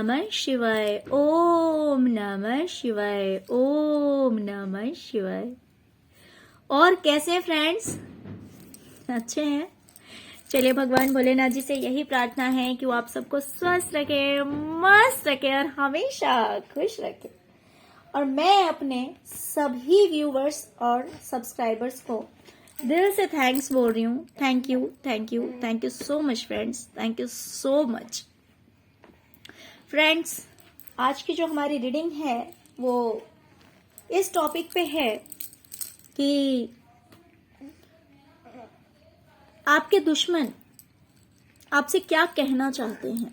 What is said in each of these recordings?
नमः शिवाय, ओम नमः शिवाय, ओम नमः शिवाय। और कैसे हैं फ्रेंड्स? अच्छे हैं? चलिए भगवान भोलेनाथ जी से यही प्रार्थना है कि वो आप सबको स्वस्थ रखे, मस्त रखे और हमेशा खुश रखे। और मैं अपने सभी व्यूवर्स और सब्सक्राइबर्स को दिल से थैंक्स बोल रही हूँ। Thank you, thank you, thank you so much friends, thank you so much friends. आज की जो हमारी रीडिंग है वो इस टॉपिक पे है कि आपके दुश्मन आपसे क्या कहना चाहते हैं।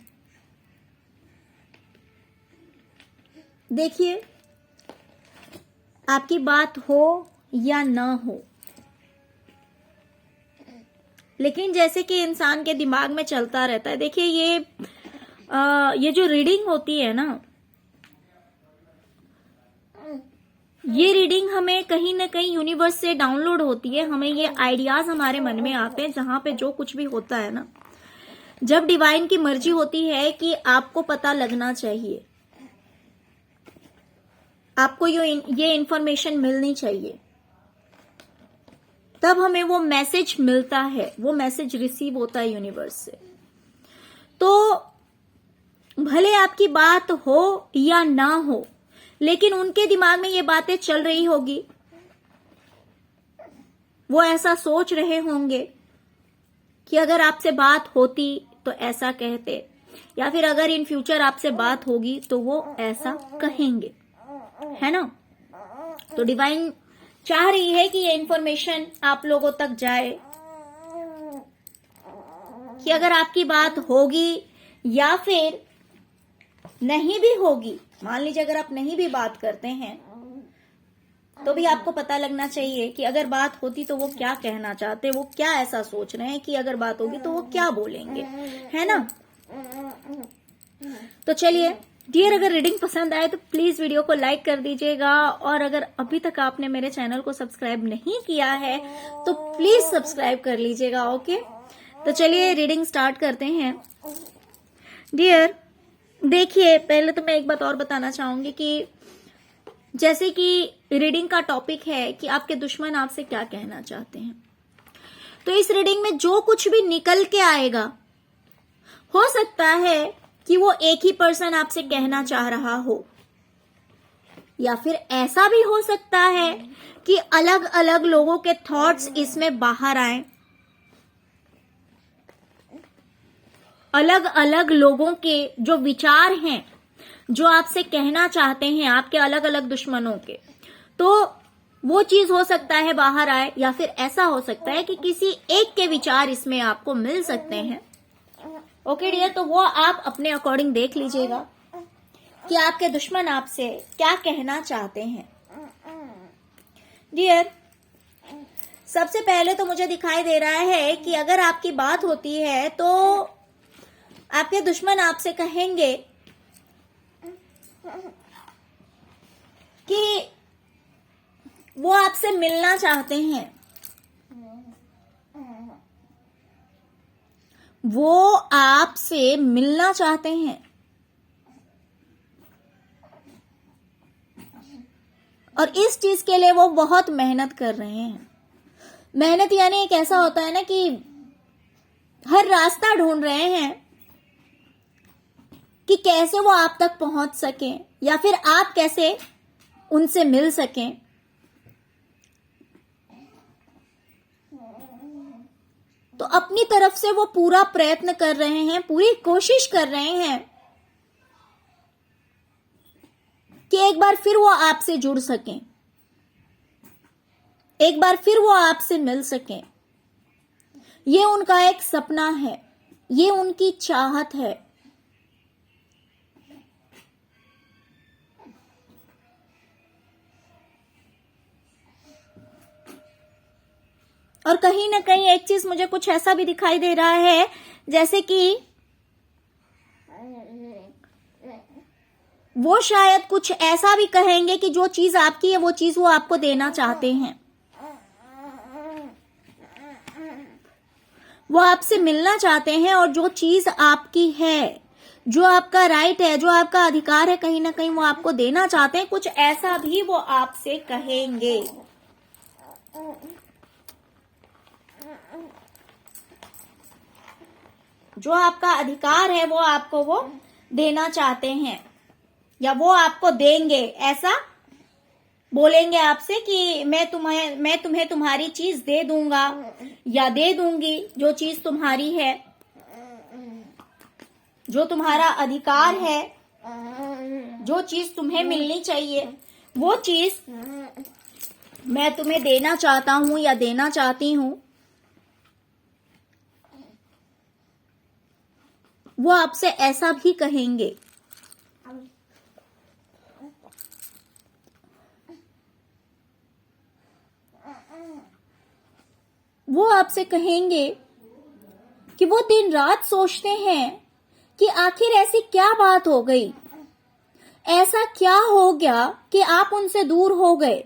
देखिए, आपकी बात हो या ना हो, लेकिन जैसे कि इंसान के दिमाग में चलता रहता है। देखिए, ये जो रीडिंग होती है ना, ये रीडिंग हमें कहीं ना कहीं यूनिवर्स से डाउनलोड होती है। हमें ये आइडियाज हमारे मन में आते हैं, जहां पे जो कुछ भी होता है ना, जब डिवाइन की मर्जी होती है कि आपको पता लगना चाहिए, आपको ये इंफॉर्मेशन मिलनी चाहिए, तब हमें वो मैसेज मिलता है, वो मैसेज रिसीव होता है यूनिवर्स से। तो भले आपकी बात हो या ना हो, लेकिन उनके दिमाग में ये बातें चल रही होगी। वो ऐसा सोच रहे होंगे कि अगर आपसे बात होती तो ऐसा कहते, या फिर अगर इन फ्यूचर आपसे बात होगी तो वो ऐसा कहेंगे, है ना। तो डिवाइन चाह रही है कि ये इंफॉर्मेशन आप लोगों तक जाए कि अगर आपकी बात होगी या फिर नहीं भी होगी, मान लीजिए अगर आप नहीं भी बात करते हैं तो भी आपको पता लगना चाहिए कि अगर बात होती तो वो क्या कहना चाहते, वो क्या ऐसा सोच रहे हैं कि अगर बात होगी तो वो क्या बोलेंगे, है ना। तो चलिए डियर, अगर रीडिंग पसंद आए तो प्लीज वीडियो को लाइक कर दीजिएगा, और अगर अभी तक आपने मेरे चैनल को सब्सक्राइब नहीं किया है तो प्लीज सब्सक्राइब कर लीजिएगा। ओके, तो चलिए रीडिंग स्टार्ट करते हैं। डियर देखिए, पहले तो मैं एक बात और बताना चाहूंगी कि जैसे कि रीडिंग का टॉपिक है कि आपके दुश्मन आपसे क्या कहना चाहते हैं, तो इस रीडिंग में जो कुछ भी निकल के आएगा, हो सकता है कि वो एक ही पर्सन आपसे कहना चाह रहा हो, या फिर ऐसा भी हो सकता है कि अलग अलग लोगों के थॉट्स इसमें बाहर आए। अलग अलग लोगों के जो विचार हैं, जो आपसे कहना चाहते हैं, आपके अलग अलग दुश्मनों के, तो वो चीज हो सकता है बाहर आए, या फिर ऐसा हो सकता है कि किसी एक के विचार इसमें आपको मिल सकते हैं। ओके डियर, तो वो आप अपने अकॉर्डिंग देख लीजिएगा कि आपके दुश्मन आपसे क्या कहना चाहते हैं। डियर, सबसे पहले तो मुझे दिखाई दे रहा है कि अगर आपकी बात होती है तो आपके दुश्मन आपसे कहेंगे कि वो आपसे मिलना चाहते हैं, वो आपसे मिलना चाहते हैं, और इस चीज के लिए वो बहुत मेहनत कर रहे हैं। मेहनत यानी एक ऐसा होता है ना कि हर रास्ता ढूंढ रहे हैं कि कैसे वो आप तक पहुंच सकें, या फिर आप कैसे उनसे मिल सकें। तो अपनी तरफ से वो पूरा प्रयत्न कर रहे हैं, पूरी कोशिश कर रहे हैं कि एक बार फिर वो आपसे जुड़ सकें, एक बार फिर वो आपसे मिल सकें। ये उनका एक सपना है, ये उनकी चाहत है। और कहीं ना कहीं एक चीज मुझे कुछ ऐसा भी दिखाई दे रहा है, जैसे कि वो शायद कुछ ऐसा भी कहेंगे कि जो चीज आपकी है वो चीज वो आपको देना चाहते हैं। वो आपसे मिलना चाहते हैं, और जो चीज आपकी है, जो आपका राइट है, जो आपका अधिकार है, कहीं ना कहीं वो आपको देना चाहते हैं। कुछ ऐसा भी वो आपसे कहेंगे। जो आपका अधिकार है वो आपको वो देना चाहते हैं, या वो आपको देंगे। ऐसा बोलेंगे आपसे कि मैं तुम्हें तुम्हारी चीज दे दूंगा या दे दूंगी। जो चीज तुम्हारी है, जो तुम्हारा अधिकार है, जो चीज तुम्हें मिलनी चाहिए, वो चीज मैं तुम्हें देना चाहता हूं या देना चाहती हूं। वो आपसे ऐसा भी कहेंगे। वो आपसे कहेंगे कि वो दिन रात सोचते हैं कि आखिर ऐसी क्या बात हो गई, ऐसा क्या हो गया कि आप उनसे दूर हो गए,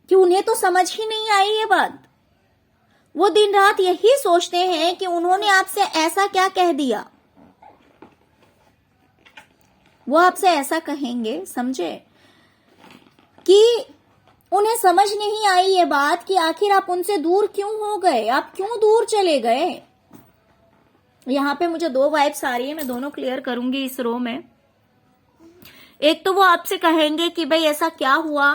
कि उन्हें तो समझ ही नहीं आई ये बात। वो दिन रात यही सोचते हैं कि उन्होंने आपसे ऐसा क्या कह दिया। वो आपसे ऐसा कहेंगे, समझे, कि उन्हें समझ नहीं आई ये बात कि आखिर आप उनसे दूर क्यों हो गए, आप क्यों दूर चले गए। यहाँ पे मुझे दो वाइब्स आ रही है, मैं दोनों क्लियर करूंगी इस रो में। एक तो वो आपसे कहेंगे कि भाई ऐसा क्या हुआ,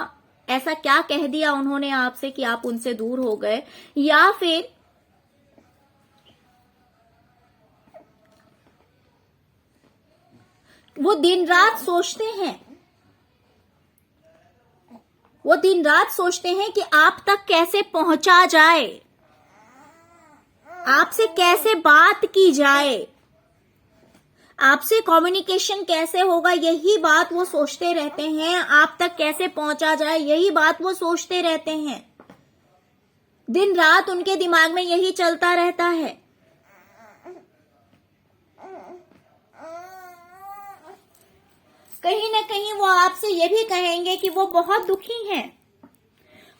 ऐसा क्या कह दिया उन्होंने आपसे कि आप उनसे दूर हो गए, या फिर वो दिन रात सोचते हैं, वो दिन रात सोचते हैं कि आप तक कैसे पहुंचा जाए, आपसे कैसे बात की जाए, आपसे कम्युनिकेशन कैसे होगा, यही बात वो सोचते रहते हैं। आप तक कैसे पहुंचा जाए, यही बात वो सोचते रहते हैं। दिन रात उनके दिमाग में यही चलता रहता है। कहीं ना कहीं वो आपसे ये भी कहेंगे कि वो बहुत दुखी हैं,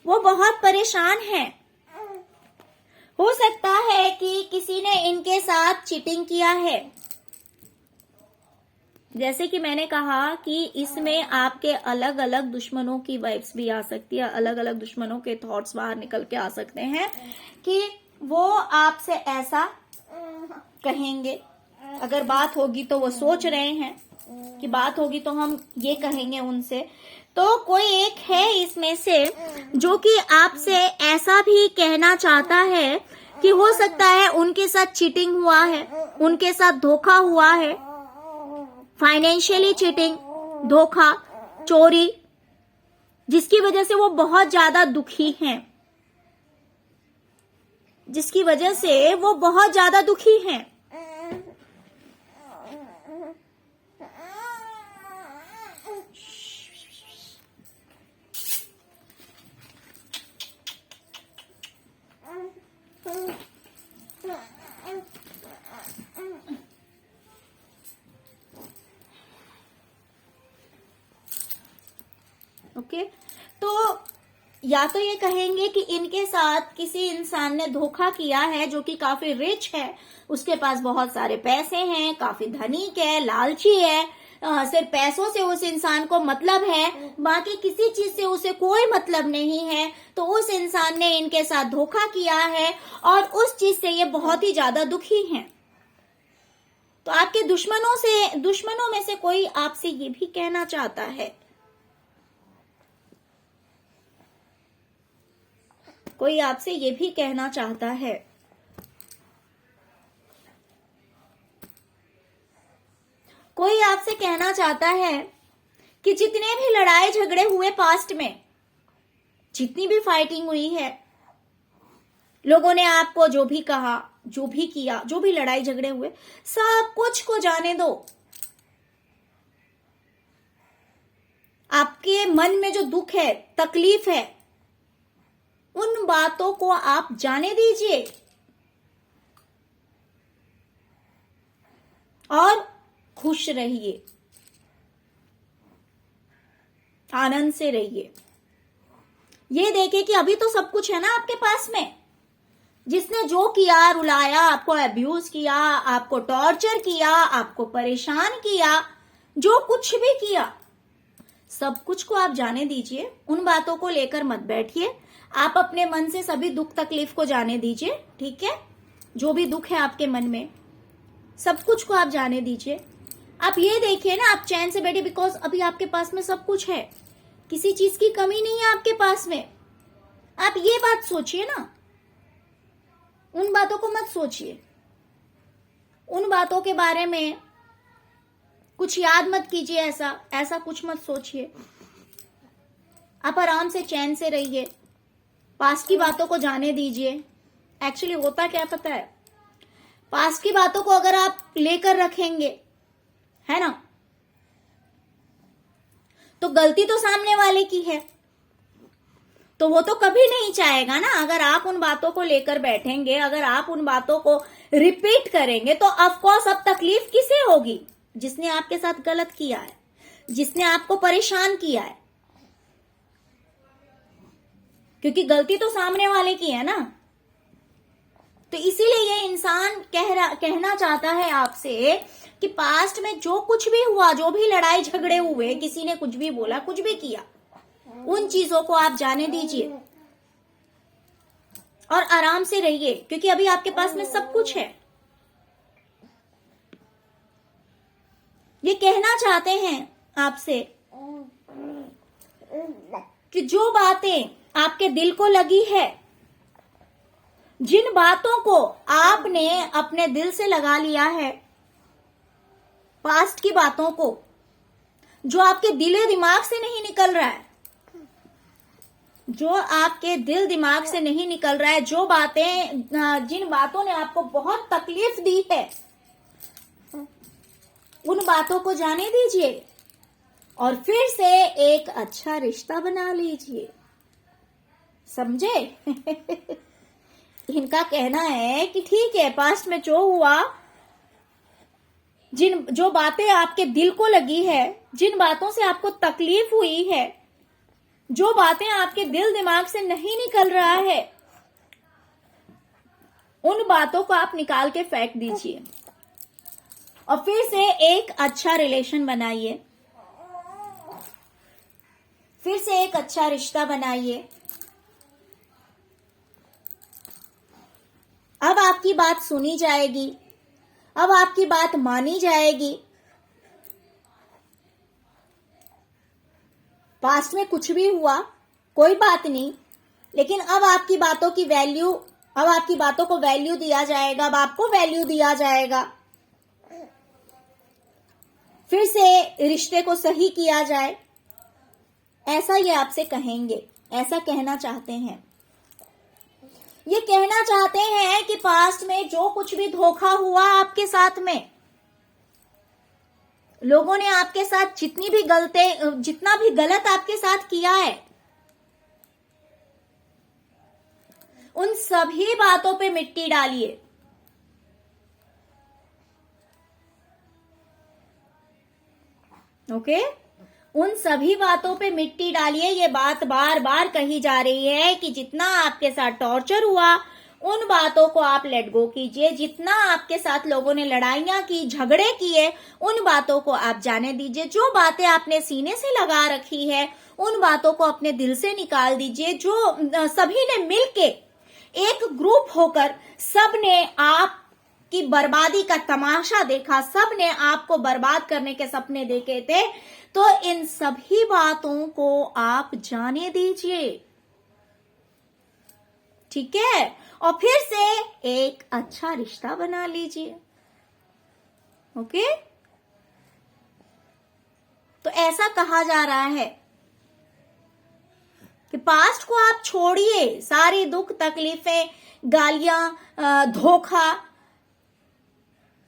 वो बहुत परेशान हैं। हो सकता है कि किसी ने इनके साथ चीटिंग किया है। जैसे कि मैंने कहा कि इसमें आपके अलग अलग दुश्मनों की वाइब्स भी आ सकती है, अलग अलग दुश्मनों के थॉट्स बाहर निकल के आ सकते हैं कि वो आपसे ऐसा कहेंगे। अगर बात होगी तो वो सोच रहे हैं कि बात होगी तो हम ये कहेंगे उनसे। तो कोई एक है इसमें से जो कि आपसे ऐसा भी कहना चाहता है कि हो सकता है उनके साथ चीटिंग हुआ है, उनके साथ धोखा हुआ है, फाइनेंशियली चीटिंग, धोखा, चोरी, जिसकी वजह से वो बहुत ज्यादा दुखी हैं, जिसकी वजह से वो बहुत ज्यादा दुखी हैं। ओके, तो या तो ये कहेंगे कि इनके साथ किसी इंसान ने धोखा किया है जो कि काफी रिच है, उसके पास बहुत सारे पैसे हैं, काफी धनिक है, लालची है, सिर्फ पैसों से उस इंसान को मतलब है, बाकी किसी चीज से उसे कोई मतलब नहीं है। तो उस इंसान ने इनके साथ धोखा किया है और उस चीज से ये बहुत ही ज्यादा दुखी हैं। तो आपके दुश्मनों में से कोई आपसे ये भी कहना चाहता है, कोई आपसे ये भी कहना चाहता है कोई आपसे कहना चाहता है कि जितने भी लड़ाई झगड़े हुए पास्ट में, जितनी भी फाइटिंग हुई है, लोगों ने आपको जो भी कहा, जो भी किया, जो भी लड़ाई झगड़े हुए, सब कुछ को जाने दो। आपके मन में जो दुख है, तकलीफ है, उन बातों को आप जाने दीजिए और खुश रहिए, आनंद से रहिए। ये देखिए कि अभी तो सब कुछ है ना आपके पास में, जिसने जो किया, रुलाया, आपको अब्यूज किया, आपको टॉर्चर किया, आपको परेशान किया, जो कुछ भी किया, सब कुछ को आप जाने दीजिए। उन बातों को लेकर मत बैठिए। आप अपने मन से सभी दुख तकलीफ को जाने दीजिए, ठीक है? जो भी दुख है आपके मन में, सब कुछ को आप जाने दीजिए। आप ये देखिए ना, आप चैन से बैठिए, बिकॉज अभी आपके पास में सब कुछ है, किसी चीज की कमी नहीं है आपके पास में। आप ये बात सोचिए ना, उन बातों को मत सोचिए, उन बातों के बारे में कुछ याद मत कीजिए, ऐसा कुछ मत सोचिए। आप आराम से चैन से रहिए, पास्ट की बातों को जाने दीजिए। एक्चुअली होता क्या पता है, पास्ट की बातों को अगर आप लेकर रखेंगे, है ना, तो गलती तो सामने वाले की है, तो वो तो कभी नहीं चाहेगा ना। अगर आप उन बातों को लेकर बैठेंगे, अगर आप उन बातों को रिपीट करेंगे, तो ऑफ कोर्स अब तकलीफ किसे होगी? जिसने आपके साथ गलत किया है, जिसने आपको परेशान किया है, क्योंकि गलती तो सामने वाले की है ना। तो इसीलिए ये इंसान कहना चाहता है आपसे कि पास्ट में जो कुछ भी हुआ, जो भी लड़ाई झगड़े हुए, किसी ने कुछ भी बोला, कुछ भी किया, उन चीजों को आप जाने दीजिए और आराम से रहिए, क्योंकि अभी आपके पास में सब कुछ है। ये कहना चाहते हैं आपसे कि जो बातें आपके दिल को लगी है, जिन बातों को आपने अपने दिल से लगा लिया है, पास्ट की बातों को, जो आपके दिल दिमाग से नहीं निकल रहा है, जो आपके दिल दिमाग से नहीं निकल रहा है, जो बातें, जिन बातों ने आपको बहुत तकलीफ दी है, उन बातों को जाने दीजिए और फिर से एक अच्छा रिश्ता बना लीजिए। समझे? इनका कहना है कि ठीक है, पास्ट में जो हुआ, जो बातें आपके दिल को लगी है, जिन बातों से आपको तकलीफ हुई है, जो बातें आपके दिल दिमाग से नहीं निकल रहा है, उन बातों को आप निकाल के फेंक दीजिए और फिर से एक अच्छा रिलेशन बनाइए, फिर से एक अच्छा रिश्ता बनाइए। अब आपकी बात सुनी जाएगी, अब आपकी बात मानी जाएगी। पास्ट में कुछ भी हुआ, कोई बात नहीं, लेकिन अब आपकी बातों की वैल्यू, अब आपकी बातों को वैल्यू दिया जाएगा, अब आपको वैल्यू दिया जाएगा। फिर से रिश्ते को सही किया जाए, ऐसा ये आपसे कहेंगे, ऐसा कहना चाहते हैं। ये कहना चाहते हैं कि पास्ट में जो कुछ भी धोखा हुआ आपके साथ में, लोगों ने आपके साथ जितना भी गलत आपके साथ किया है, उन सभी बातों पे मिट्टी डालिए। ओके? उन सभी बातों पे मिट्टी डालिए। ये बात बार बार कही जा रही है कि जितना आपके साथ टॉर्चर हुआ, उन बातों को आप लेट गो कीजिए। जितना आपके साथ लोगों ने लड़ाइयां की, झगड़े किए, उन बातों को आप जाने दीजिए। जो बातें आपने सीने से लगा रखी है, उन बातों को अपने दिल से निकाल दीजिए। जो सभी ने मिलके एक ग्रुप होकर सबने आपकी बर्बादी का तमाशा देखा, सबने आपको बर्बाद करने के सपने देखे थे, तो इन सभी बातों को आप जाने दीजिए, ठीक है? और फिर से एक अच्छा रिश्ता बना लीजिए। ओके? तो ऐसा कहा जा रहा है कि पास्ट को आप छोड़िए, सारी दुख तकलीफें, गालियां, धोखा,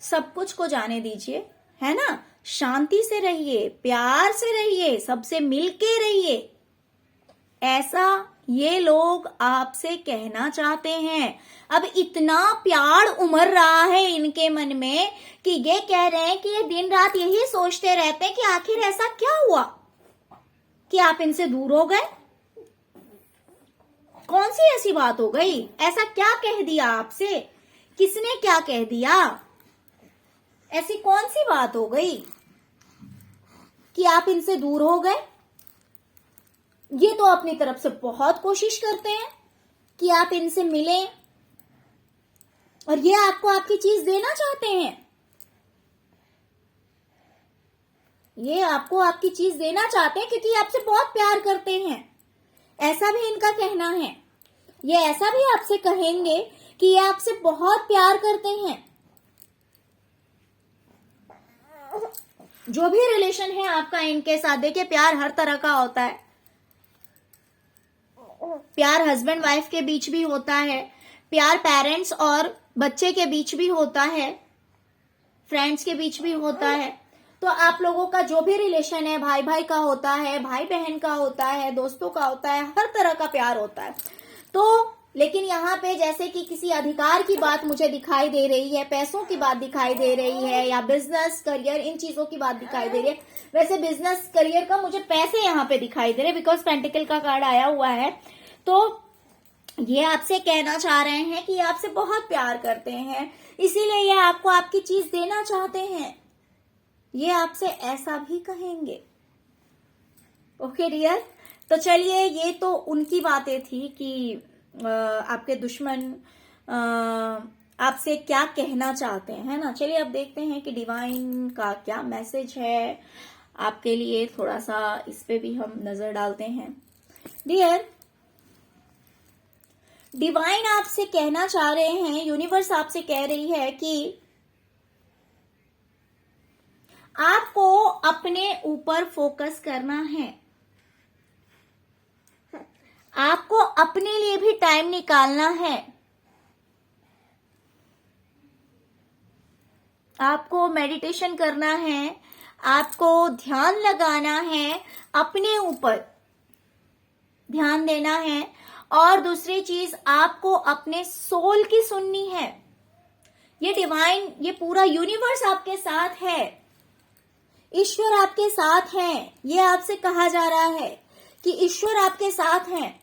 सब कुछ को जाने दीजिए, है ना? शांति से रहिए, प्यार से रहिए, सबसे मिलके रहिए। ऐसा ये लोग आपसे कहना चाहते हैं। अब इतना प्यार उमड़ रहा है इनके मन में कि ये कह रहे हैं कि ये दिन रात यही सोचते रहते हैं कि आखिर ऐसा क्या हुआ कि आप इनसे दूर हो गए। कौन सी ऐसी बात हो गई? ऐसा क्या कह दिया आपसे? किसने क्या कह दिया? ऐसी कौन सी बात हो गई कि आप इनसे दूर हो गए? ये तो अपनी तरफ से बहुत कोशिश करते हैं कि आप इनसे मिलें, और ये आपको आपकी चीज देना चाहते हैं। ये आपको आपकी चीज देना चाहते हैं क्योंकि आपसे बहुत प्यार करते हैं, ऐसा भी इनका कहना है। ये ऐसा भी आपसे कहेंगे कि ये आपसे बहुत प्यार करते हैं। जो भी रिलेशन है आपका इनके साथ, देखिए प्यार हर तरह का होता है। प्यार हस्बैंड वाइफ के बीच भी होता है, प्यार पेरेंट्स और बच्चे के बीच भी होता है, फ्रेंड्स के बीच भी होता है। तो आप लोगों का जो भी रिलेशन है, भाई भाई का होता है, भाई बहन का होता है, दोस्तों का होता है, हर तरह का प्यार होता है। तो लेकिन यहाँ पे जैसे कि किसी अधिकार की बात मुझे दिखाई दे रही है, पैसों की बात दिखाई दे रही है, या बिजनेस करियर, इन चीजों की बात दिखाई दे रही है। वैसे बिजनेस करियर का मुझे पैसे यहाँ पे दिखाई दे रहे, बिकॉज पेंटिकल का कार्ड आया हुआ है। तो ये आपसे कहना चाह रहे हैं कि आपसे बहुत प्यार करते हैं, इसीलिए ये आपको आपकी चीज देना चाहते हैं। ये आपसे ऐसा भी कहेंगे। ओके डियर, तो चलिए, ये तो उनकी बातें थी कि आपके दुश्मन आपसे क्या कहना चाहते हैं, है ना। चलिए अब देखते हैं कि डिवाइन का क्या मैसेज है आपके लिए। थोड़ा सा इस पे भी हम नजर डालते हैं। डियर, डिवाइन आपसे कहना चाह रहे हैं, यूनिवर्स आपसे कह रही है कि आपको अपने ऊपर फोकस करना है। आपको अपने लिए भी टाइम निकालना है। आपको मेडिटेशन करना है, आपको ध्यान लगाना है, अपने ऊपर ध्यान देना है। और दूसरी चीज, आपको अपने सोल की सुननी है। ये डिवाइन, ये पूरा यूनिवर्स आपके साथ है, ईश्वर आपके साथ है। ये आपसे कहा जा रहा है कि ईश्वर आपके साथ हैं,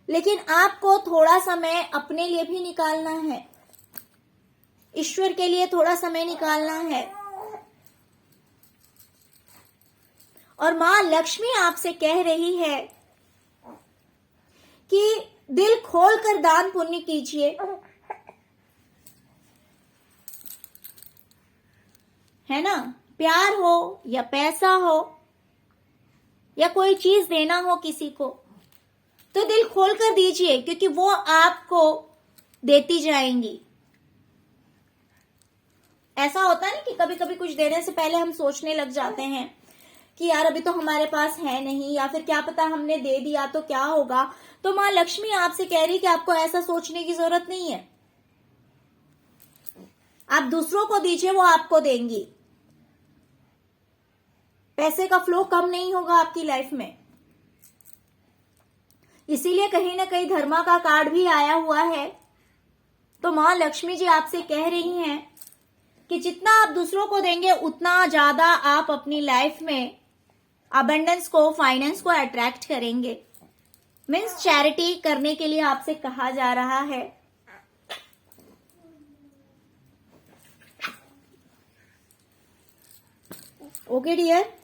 लेकिन आपको थोड़ा समय अपने लिए भी निकालना है, ईश्वर के लिए थोड़ा समय निकालना है। और मां लक्ष्मी आपसे कह रही है कि दिल खोलकर दान पुण्य कीजिए, है ना। प्यार हो या पैसा हो या कोई चीज देना हो किसी को, तो दिल खोलकर दीजिए, क्योंकि वो आपको देती जाएंगी। ऐसा होता है ना कि कभी कभी कुछ देने से पहले हम सोचने लग जाते हैं कि यार अभी तो हमारे पास है नहीं, या फिर क्या पता हमने दे दिया तो क्या होगा। तो मां लक्ष्मी आपसे कह रही कि आपको ऐसा सोचने की जरूरत नहीं है। आप दूसरों को दीजिए, वो आपको देंगी। पैसे का फ्लो कम नहीं होगा आपकी लाइफ में। इसीलिए कहीं ना कहीं धर्मा का कार्ड भी आया हुआ है। तो मां लक्ष्मी जी आपसे कह रही हैं कि जितना आप दूसरों को देंगे, उतना ज्यादा आप अपनी लाइफ में अबंडेंस को, फाइनेंस को अट्रैक्ट करेंगे। मीन्स चैरिटी करने के लिए आपसे कहा जा रहा है। ओके डियर,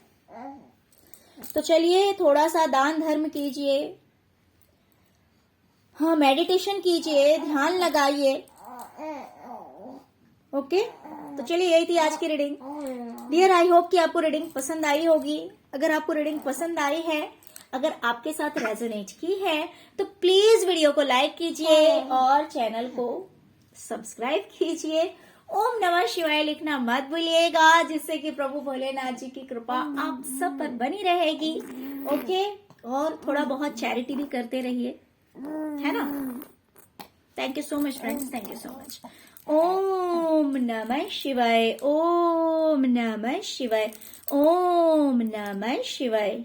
तो चलिए थोड़ा सा दान धर्म कीजिए, हाँ मेडिटेशन कीजिए, ध्यान लगाइए। ओके, तो चलिए यही थी आज की रीडिंग। डियर, आई होप कि आपको रीडिंग पसंद आई होगी। अगर आपको रीडिंग पसंद आई है, अगर आपके साथ रेजोनेट की है, तो प्लीज वीडियो को लाइक कीजिए और चैनल को सब्सक्राइब कीजिए। ओम नमः शिवाय लिखना मत भूलिएगा, जिससे कि प्रभु भोलेनाथ जी की कृपा आप सब पर बनी रहेगी। ओके, और थोड़ा बहुत चैरिटी भी करते रहिए, है ना। Thank you so much friends, thank you so much. ओम नमः शिवाय, ओम नमः शिवाय, ओम नमः शिवाय।